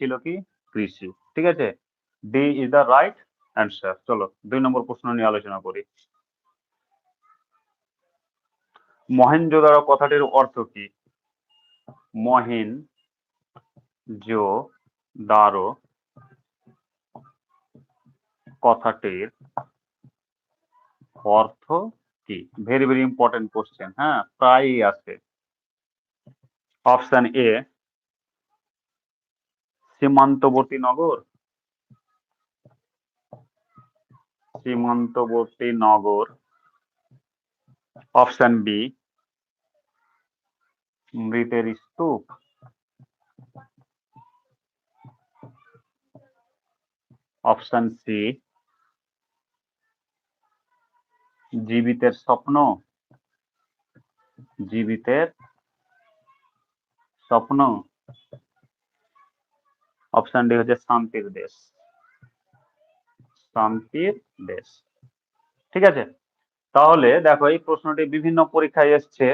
ছিল কি কৃষি। ঠিক আছে, D is the right answer. চলো 2 নম্বর প্রশ্ন নিয়ে আলোচনা করি। মহেঞ্জোদারো কথাটির অর্থ কি? মহেঞ্জোদারো কথাটির অর্থ কি? ভেরি ভেরি ইম্পর্টেন্ট কোশ্চেন, হ্যাঁ, প্রায়ই আসে। অপশন এ সীমান্তবর্তী নগর, সীমান্তবর্তী নগর। অপশন বি মৃতের স্তূপ। অপশন সি জীবিতের স্বপ্ন, জীবিতের স্বপ্ন। অপশন ডি হচ্ছে শান্তির দেশ, শান্তির দেশ। ঠিক আছে, তাহলে দেখো এই প্রশ্নটি বিভিন্ন পরীক্ষায় এসছে।